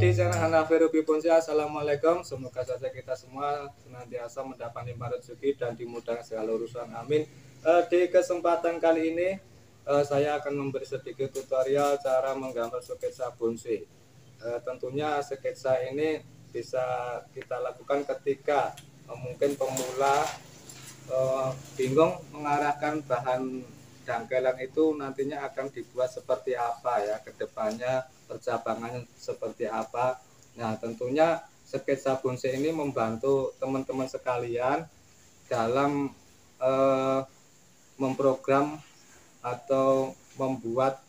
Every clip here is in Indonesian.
di channel Hanafi Ruby Bonsai. Assalamualaikum, semoga saja kita semua senantiasa mendapat limpah rezeki dan dimudahkan segala urusan, amin. Di kesempatan kali ini saya akan memberi sedikit tutorial cara menggambar sketsa bonsai. Tentunya sketsa ini bisa kita lakukan ketika mungkin pemula bingung mengarahkan bahan dangkelan itu nantinya akan dibuat seperti apa ya, kedepannya percabangannya seperti apa. Nah, tentunya sketsa bonsai ini membantu teman-teman sekalian dalam memprogram atau membuat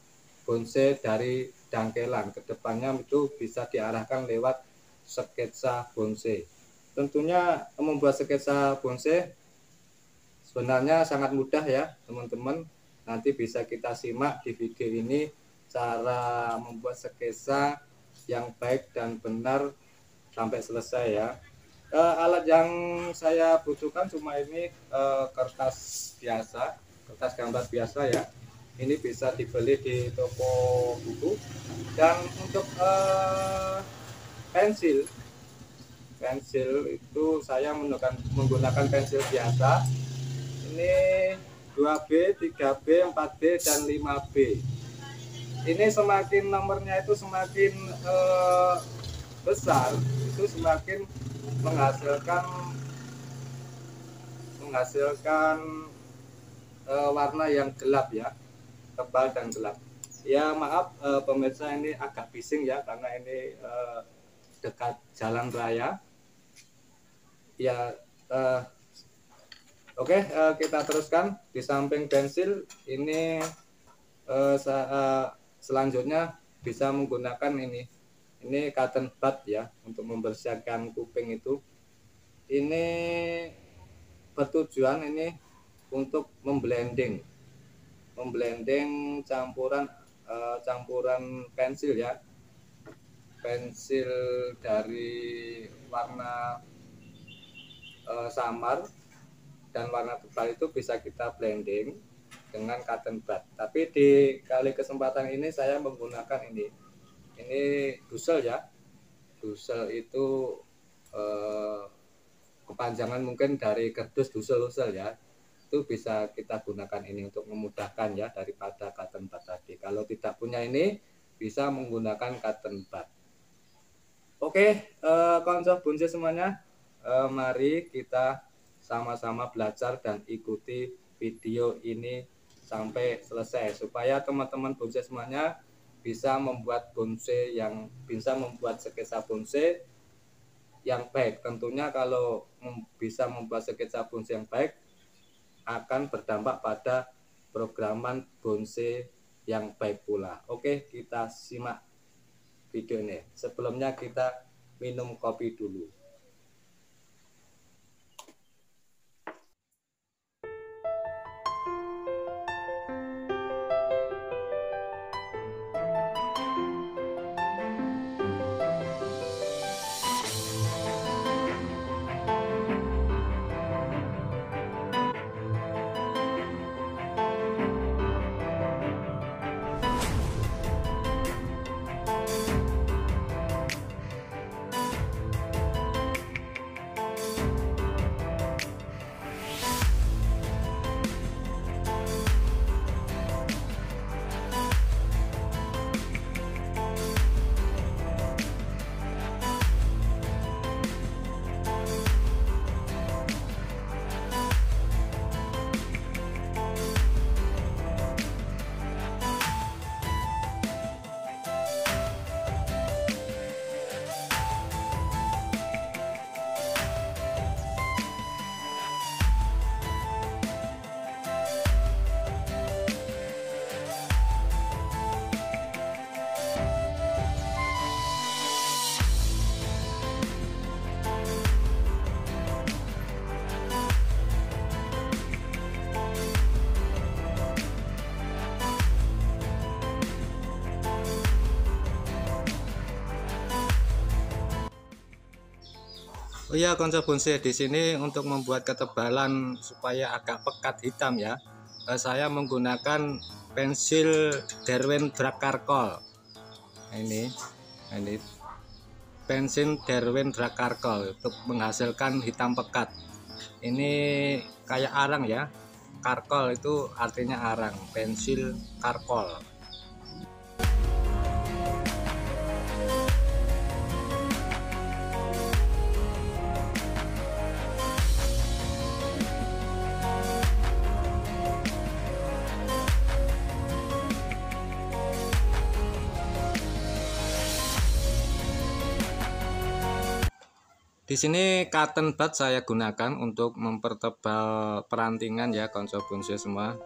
bonsai dari dangkelan. Kedepannya itu bisa diarahkan lewat sketsa bonsai. Tentunya membuat sketsa bonsai sebenarnya sangat mudah ya teman-teman. Nanti bisa kita simak di video ini cara membuat sketsa yang baik dan benar sampai selesai ya. Alat yang saya butuhkan cuma ini kertas biasa, kertas gambar biasa ya. Ini bisa dibeli di toko buku. Dan untuk pensil itu saya menggunakan pensil biasa. Ini 2B, 3B, 4B, dan 5B. Ini semakin nomornya itu semakin besar, itu semakin menghasilkan warna yang gelap ya, tebal dan gelap. Ya maaf pemirsa, ini agak bising ya karena ini dekat jalan raya. Ya Oke, kita teruskan. Di samping pensil ini selanjutnya bisa menggunakan ini cotton bud ya untuk membersihkan kuping itu. Ini bertujuan ini untuk memblending campuran pensil ya, pensil dari warna samar dan warna tebal itu bisa kita blending dengan cotton bud. Tapi di kali kesempatan ini saya menggunakan ini dusel ya. Dusel itu kepanjangan mungkin dari kerdus dusel ya. Itu bisa kita gunakan ini untuk memudahkan ya daripada cotton bud tadi. Kalau tidak punya ini bisa menggunakan cotton bud. Oke, konsep bonsai semuanya, mari kita sama-sama belajar dan ikuti video ini sampai selesai supaya teman-teman bonsai semuanya bisa membuat sketsa bonsai yang baik. Tentunya kalau bisa membuat sketsa bonsai yang baik akan berdampak pada programan bonsai yang baik pula. Oke, kita simak video ini. Sebelumnya kita minum kopi dulu. Oh iya, konsep bonsai di sini untuk membuat ketebalan supaya agak pekat hitam ya. Saya menggunakan pensil Derwent Dark Charcoal. Ini bensin Derwent Dark Charcoal untuk menghasilkan hitam pekat. Ini kayak arang ya. Charcoal itu artinya arang, pensil charcoal. Di sini cotton bud saya gunakan untuk mempertebal perantingan ya konco bonsai semua.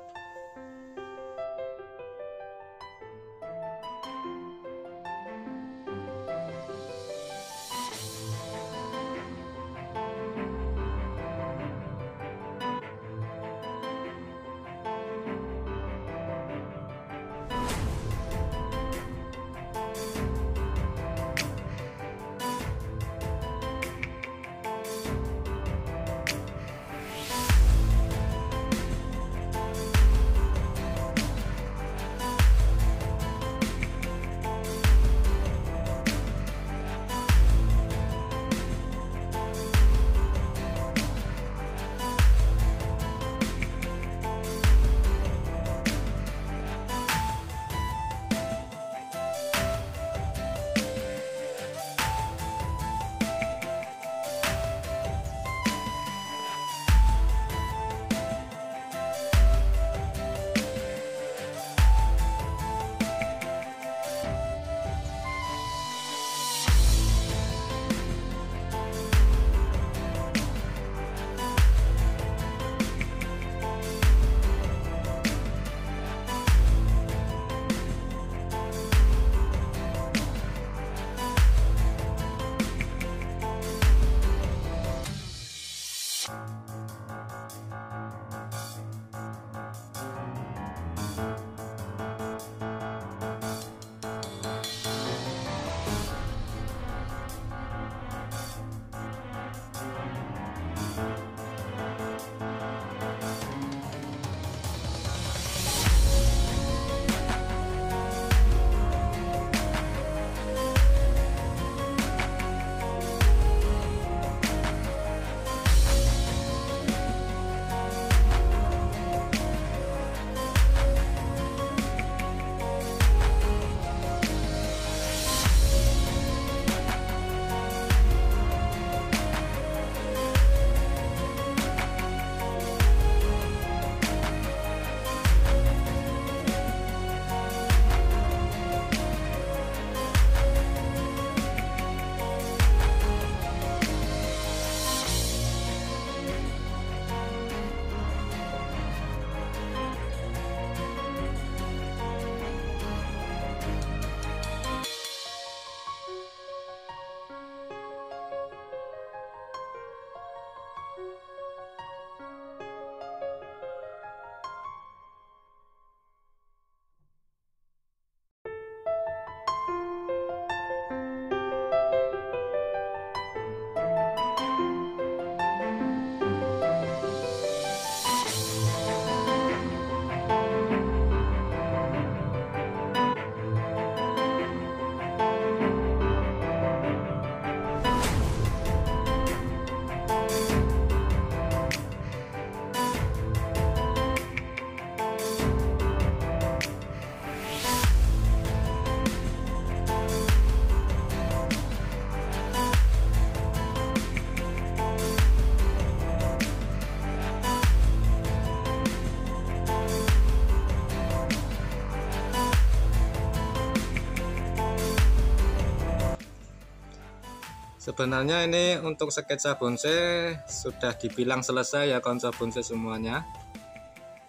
Sebenarnya ini untuk sketsa bonsai sudah dibilang selesai ya konco bonsai semuanya.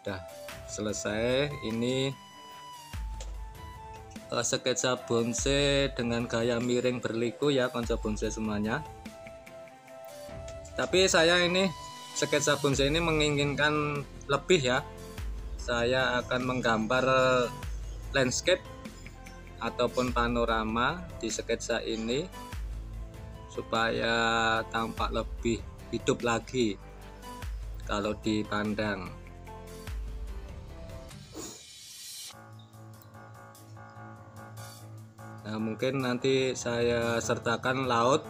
Udah selesai. Ini sketsa bonsai dengan gaya miring berliku ya konco bonsai semuanya. Tapi saya ini sketsa bonsai ini menginginkan lebih ya. Saya akan menggambar landscape ataupun panorama di sketsa ini supaya tampak lebih hidup lagi kalau dipandang. Nah, mungkin nanti saya sertakan laut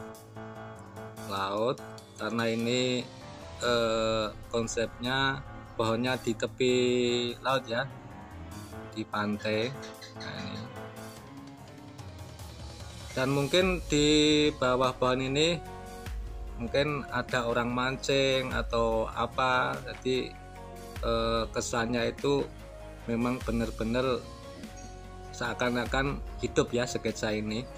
karena ini konsepnya pohonnya di tepi laut ya, di pantai. Nah, ini. Dan mungkin di bawah pohon ini mungkin ada orang mancing atau apa, jadi kesannya itu memang benar-benar seakan-akan hidup ya sketsa ini.